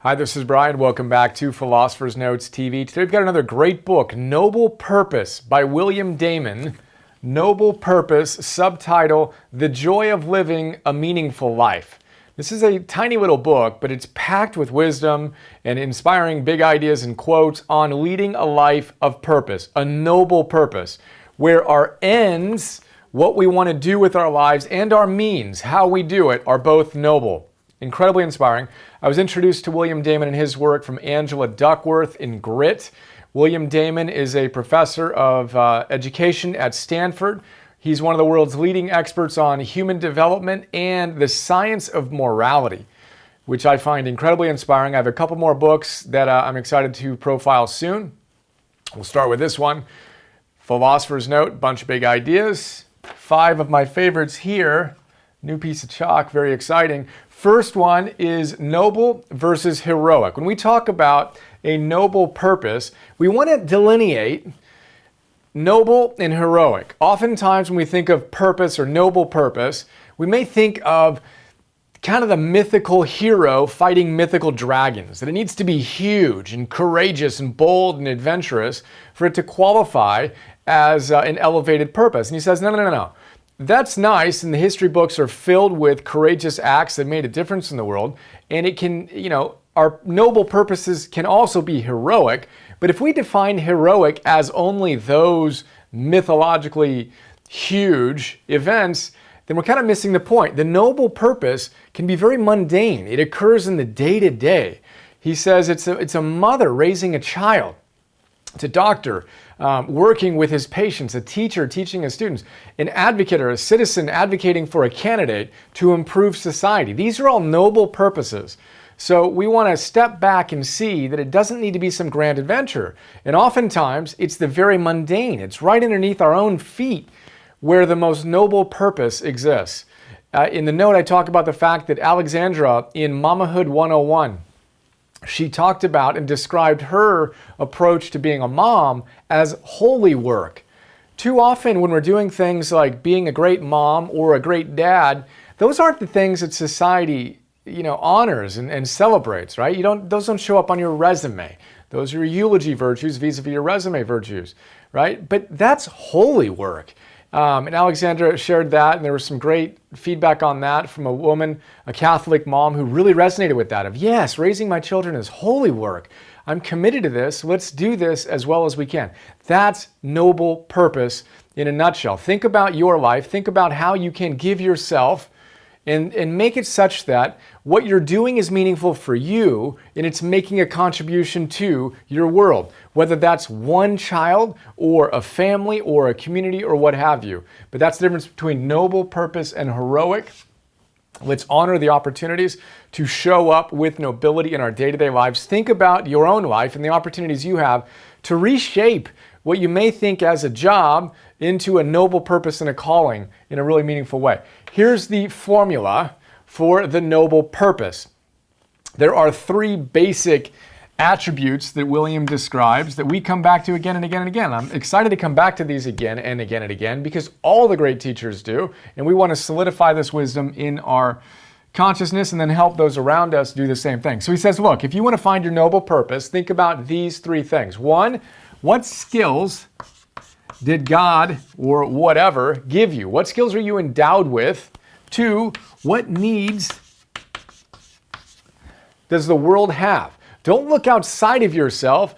Hi, this is Brian. Welcome back to Philosopher's Notes TV. Today we've got another great book, Noble Purpose by William Damon. Noble Purpose, subtitle, The Joy of Living a Meaningful Life. This is a tiny little book, but it's packed with wisdom and inspiring big ideas and quotes on leading a life of purpose, a noble purpose, where our ends, what we want to do with our lives, and our means, how we do it, are both noble. Incredibly inspiring. I was introduced to William Damon and his work from Angela Duckworth in Grit. William Damon is a professor of education at Stanford. He's one of the world's leading experts on human development and the science of morality, which I find incredibly inspiring. I have a couple more books that I'm excited to profile soon. We'll start with this one, Philosopher's Note, bunch of big ideas. 5 of my favorites here. New piece of chalk, very exciting. First one is noble versus heroic. When we talk about a noble purpose, we want to delineate noble and heroic. Oftentimes when we think of purpose or noble purpose, we may think of kind of the mythical hero fighting mythical dragons, that it needs to be huge and courageous and bold and adventurous for it to qualify as an elevated purpose. And he says, no. That's nice, and the history books are filled with courageous acts that made a difference in the world, and it can, our noble purposes can also be heroic, but if we define heroic as only those mythologically huge events, then we're kind of missing the point. The noble purpose can be very mundane. It occurs in the day-to-day. He says it's a mother raising a child. It's a doctor working with his patients, a teacher teaching his students, an advocate or a citizen advocating for a candidate to improve society. These are all noble purposes. So we want to step back and see that it doesn't need to be some grand adventure. And oftentimes it's the very mundane. It's right underneath our own feet where the most noble purpose exists. In the note, I talk about the fact that Alexandra in Mamahood 101, she talked about and described her approach to being a mom as holy work. Too often when we're doing things like being a great mom or a great dad, those aren't the things that society, honors and celebrates, right? Those don't show up on your resume. Those are your eulogy virtues vis-a-vis your resume virtues, right? But that's holy work. And Alexandra shared that, and there was some great feedback on that from a woman, a Catholic mom, who really resonated with that of, yes, raising my children is holy work. I'm committed to this. Let's do this as well as we can. That's noble purpose in a nutshell. Think about your life. Think about how you can give yourself and make it such that what you're doing is meaningful for you and it's making a contribution to your world, whether that's one child or a family or a community or what have you. But that's the difference between noble purpose and heroic. Let's honor the opportunities to show up with nobility in our day-to-day lives. Think about your own life and the opportunities you have to reshape what you may think as a job into a noble purpose and a calling in a really meaningful way. Here's the formula for the noble purpose. There are 3 basic attributes that William describes that we come back to again and again and again. I'm excited to come back to these again and again and again because all the great teachers do, and we want to solidify this wisdom in our consciousness and then help those around us do the same thing. So he says, look, if you want to find your noble purpose, think about these 3 things. 1, what skills did God or whatever give you? What skills are you endowed with? 2, what needs does the world have? Don't look outside of yourself.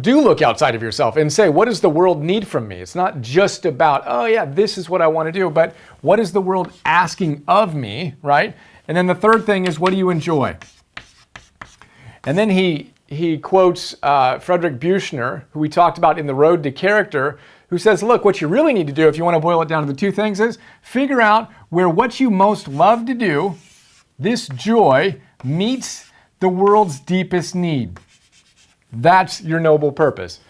Do look outside of yourself and say, what does the world need from me? It's not just about, oh yeah, this is what I want to do, but what is the world asking of me, right? And then the third thing is, what do you enjoy? And then he quotes Frederick Buechner, who we talked about in The Road to Character, who says, look, what you really need to do, if you want to boil it down to the 2 things, is figure out where what you most love to do, this joy, meets the world's deepest need. That's your noble purpose.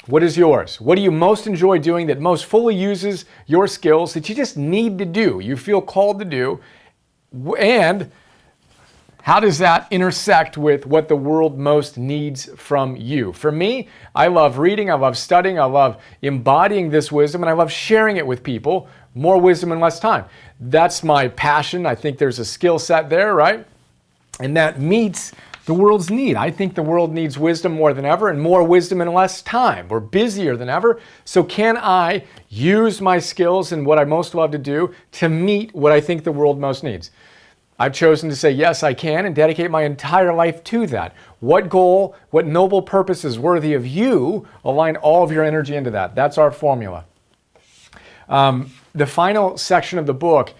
What is yours? What do you most enjoy doing that most fully uses your skills that you just need to do, you feel called to do, and how does that intersect with what the world most needs from you? For me, I love reading, I love studying, I love embodying this wisdom, and I love sharing it with people. More wisdom in less time. That's my passion. I think there's a skill set there, right? And that meets the world's need. I think the world needs wisdom more than ever, and more wisdom in less time. We're busier than ever. So can I use my skills and what I most love to do to meet what I think the world most needs? I've chosen to say, yes, I can, and dedicate my entire life to that. What goal, what noble purpose is worthy of you? Align all of your energy into that. That's our formula. The final section of the book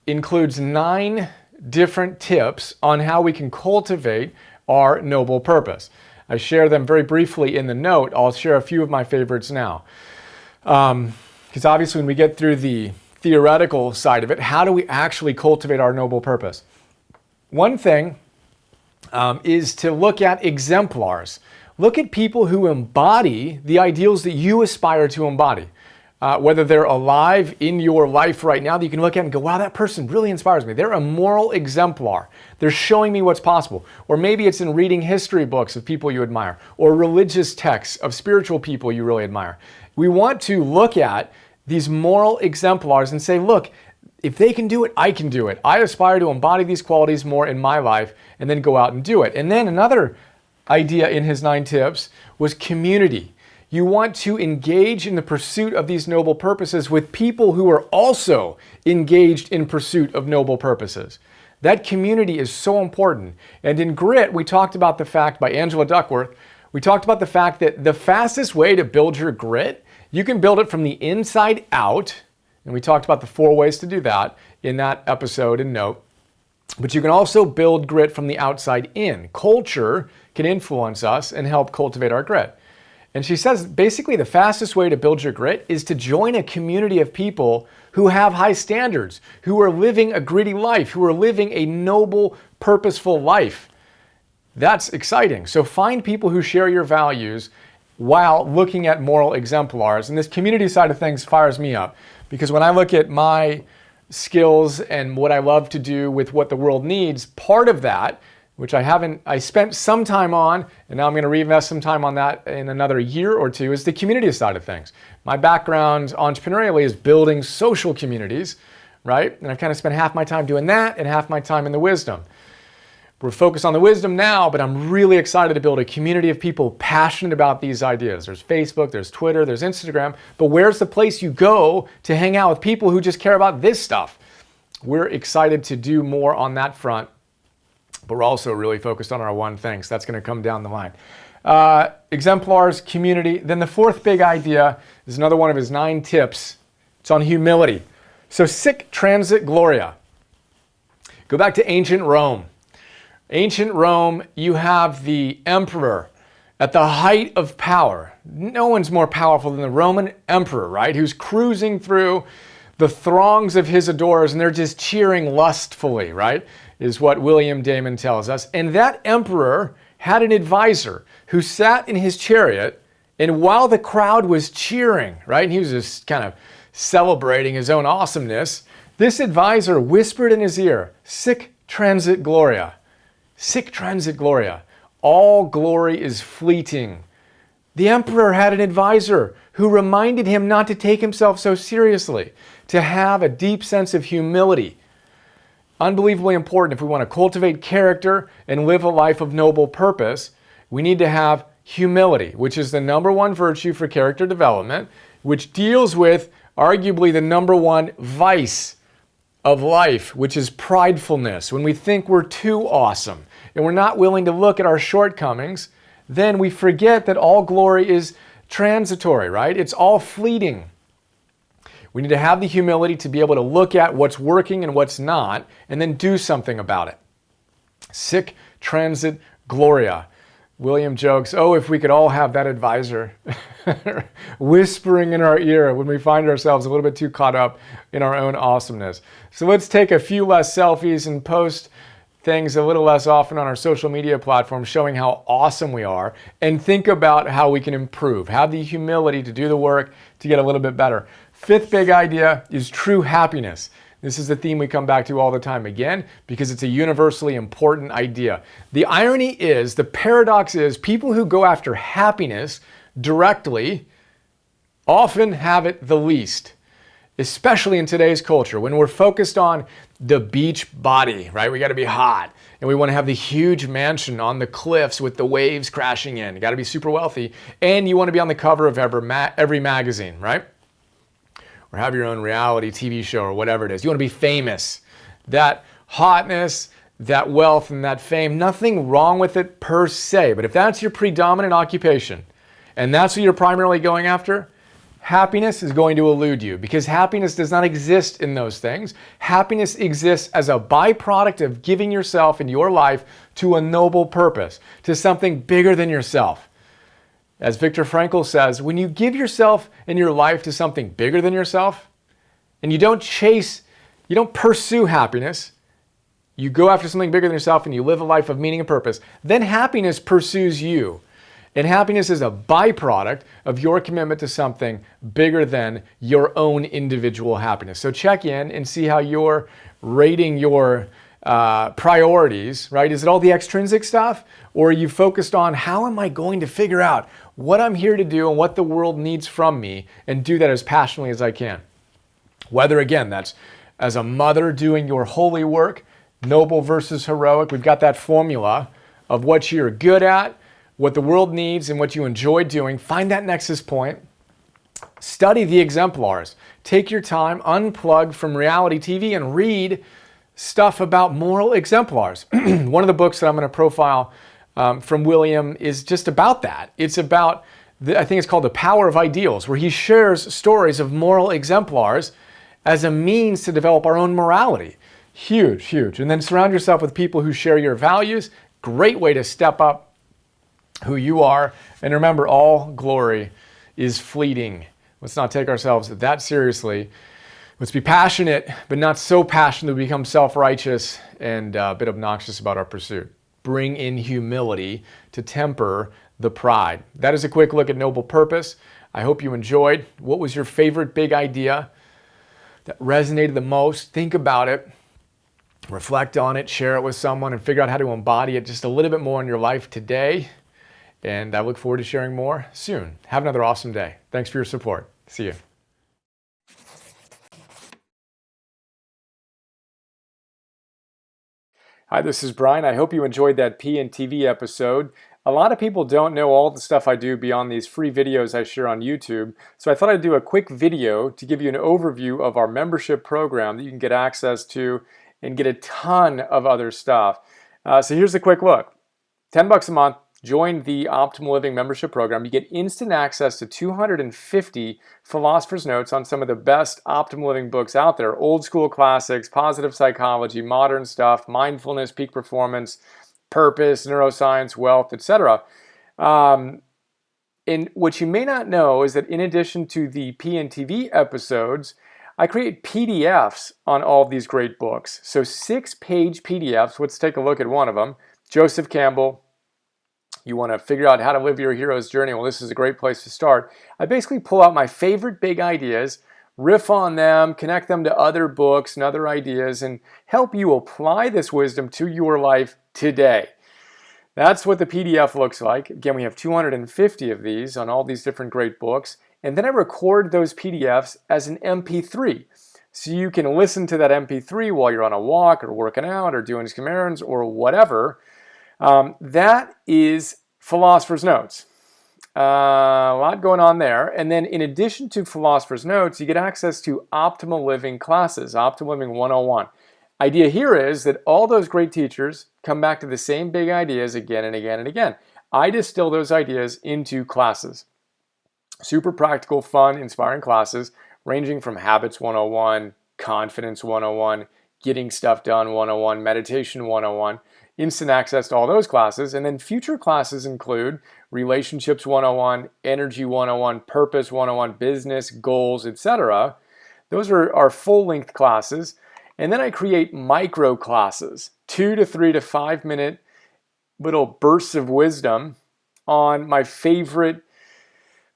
includes 9 different tips on how we can cultivate our noble purpose. I share them very briefly in the note. I'll share a few of my favorites now. Because obviously when we get through the theoretical side of it, how do we actually cultivate our noble purpose? One thing is to look at exemplars. Look at people who embody the ideals that you aspire to embody. Whether they're alive in your life right now that you can look at and go, wow, that person really inspires me. They're a moral exemplar. They're showing me what's possible. Or maybe it's in reading history books of people you admire, or religious texts of spiritual people you really admire. We want to look at these moral exemplars and say, look, if they can do it, I can do it. I aspire to embody these qualities more in my life, and then go out and do it. And then another idea in his 9 tips was community. You want to engage in the pursuit of these noble purposes with people who are also engaged in pursuit of noble purposes. That community is so important. And in Grit, we talked about the fact, by Angela Duckworth, we talked about the fact that the fastest way to build your grit, you can build it from the inside out. And we talked about the 4 ways to do that in that episode and note. But you can also build grit from the outside in. Culture can influence us and help cultivate our grit. And she says basically the fastest way to build your grit is to join a community of people who have high standards, who are living a gritty life, who are living a noble, purposeful life. That's exciting. So find people who share your values while looking at moral exemplars. And this community side of things fires me up, because when I look at my skills and what I love to do with what the world needs, part of that, which I spent some time on, and now I'm going to reinvest some time on that in another year or two, is the community side of things. My background entrepreneurially is building social communities, right? And I've kind of spent half my time doing that and half my time in the wisdom. We're focused on the wisdom now, but I'm really excited to build a community of people passionate about these ideas. There's Facebook, there's Twitter, there's Instagram, but where's the place you go to hang out with people who just care about this stuff? We're excited to do more on that front, but we're also really focused on our one thing, so that's going to come down the line. Exemplars, community. Then the 4th big idea is another one of his 9 tips. It's on humility. So sic transit gloria. Go back to ancient Rome. Ancient Rome, you have the emperor at the height of power. No one's more powerful than the Roman emperor, right? Who's cruising through the throngs of his adorers, and they're just cheering lustfully, right? Is what William Damon tells us. And that emperor had an advisor who sat in his chariot, and while the crowd was cheering, right, and he was just kind of celebrating his own awesomeness, this advisor whispered in his ear, sic transit gloria. Sic transit gloria. All glory is fleeting. The emperor had an advisor who reminded him not to take himself so seriously, to have a deep sense of humility. Unbelievably important if we want to cultivate character and live a life of noble purpose. We need to have humility, which is the number 1 virtue for character development, which deals with arguably the number 1 vice of life, which is pridefulness. When we think we're too awesome and we're not willing to look at our shortcomings, then we forget that all glory is transitory, right? It's all fleeting. We need to have the humility to be able to look at what's working and what's not, and then do something about it. Sic transit gloria. William jokes, oh, if we could all have that advisor whispering in our ear when we find ourselves a little bit too caught up in our own awesomeness. So let's take a few less selfies and post things a little less often on our social media platforms showing how awesome we are, and think about how we can improve. Have the humility to do the work to get a little bit better. 5th big idea is true happiness. This is the theme we come back to all the time again, because it's a universally important idea. The irony is, the paradox is, people who go after happiness directly often have it the least. especially in today's culture, when we're focused on the beach body, right? We got to be hot and we want to have the huge mansion on the cliffs with the waves crashing in. You got to be super wealthy and you want to be on the cover of every magazine, right? Or have your own reality TV show or whatever it is. You want to be famous. That hotness, that wealth, and that fame, nothing wrong with it per se. But if that's your predominant occupation and that's what you're primarily going after, happiness is going to elude you because happiness does not exist in those things. Happiness exists as a byproduct of giving yourself and your life to a noble purpose, to something bigger than yourself. As Viktor Frankl says, when you give yourself and your life to something bigger than yourself, and you don't pursue happiness, you go after something bigger than yourself and you live a life of meaning and purpose, then happiness pursues you. And happiness is a byproduct of your commitment to something bigger than your own individual happiness. So check in and see how you're rating your priorities, right? Is it all the extrinsic stuff? Or are you focused on how am I going to figure out what I'm here to do and what the world needs from me and do that as passionately as I can? Whether, again, that's as a mother doing your holy work, noble versus heroic. We've got that formula of what you're good at, what the world needs, and what you enjoy doing. Find that nexus point. Study the exemplars. Take your time, unplug from reality TV, and read stuff about moral exemplars. One of the books that I'm going to profile from William is just about that. It's about, I think it's called The Power of Ideals, where he shares stories of moral exemplars as a means to develop our own morality. Huge, huge. And then surround yourself with people who share your values. Great way to step up who you are. And remember, all glory is fleeting. Let's not take ourselves that seriously. Let's be passionate, but not so passionate that we become self-righteous and a bit obnoxious about our pursuit. Bring in humility to temper the pride. That is a quick look at Noble Purpose. I hope you enjoyed. What was your favorite big idea that resonated the most? Think about it. Reflect on it, share it with someone, and figure out how to embody it just a little bit more in your life today. And I look forward to sharing more soon. Have another awesome day. Thanks for your support. See you. Hi, this is Brian. I hope you enjoyed that PNTV episode. A lot of people don't know all the stuff I do beyond these free videos I share on YouTube. So I thought I'd do a quick video to give you an overview of our membership program that you can get access to and get a ton of other stuff. So here's a quick look. $10 a month. Join the Optimal Living membership program. You get instant access to 250 Philosopher's Notes on some of the best Optimal Living books out there. Old school classics, positive psychology, modern stuff, mindfulness, peak performance, purpose, neuroscience, wealth, etc. And what you may not know is that in addition to the PNTV episodes, I create PDFs on all of these great books. So 6-page PDFs. Let's take a look at one of them. Joseph Campbell. You want to figure out how to live your hero's journey? Well, this is a great place to start. I basically pull out my favorite big ideas, riff on them, connect them to other books and other ideas, and help you apply this wisdom to your life today. That's what the PDF looks like. Again, we have 250 of these on all these different great books. And then I record those PDFs as an MP3. So you can listen to that MP3 while you're on a walk or working out or doing some errands or whatever. That is Philosopher's Notes. A lot going on there. And then in addition to Philosopher's Notes, you get access to Optimal Living classes, Optimal Living 101. Idea here is that all those great teachers come back to the same big ideas again and again and again. I distill those ideas into classes. Super practical, fun, inspiring classes ranging from Habits 101, Confidence 101, Getting Stuff Done 101, Meditation 101. Instant access to all those classes. And then future classes include Relationships 101, Energy 101, Purpose 101, Business, Goals, etc. Those are our full-length classes. And then I create micro classes, 2 to 3 to 5 minute little bursts of wisdom on my favorite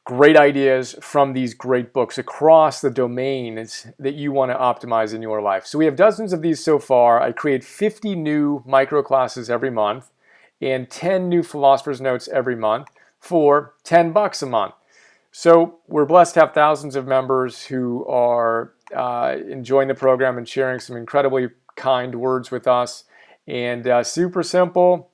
great ideas from these great books across the domains that you want to optimize in your life. So we have dozens of these so far. I create 50 new micro classes every month and 10 new Philosopher's Notes every month for $10 a month. So we're blessed to have thousands of members who are enjoying the program and sharing some incredibly kind words with us. And super simple,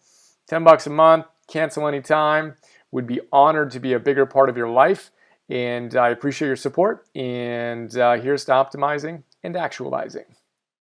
$10 a month, cancel anytime. Would be honored to be a bigger part of your life. And I appreciate your support. And here's to optimizing and actualizing.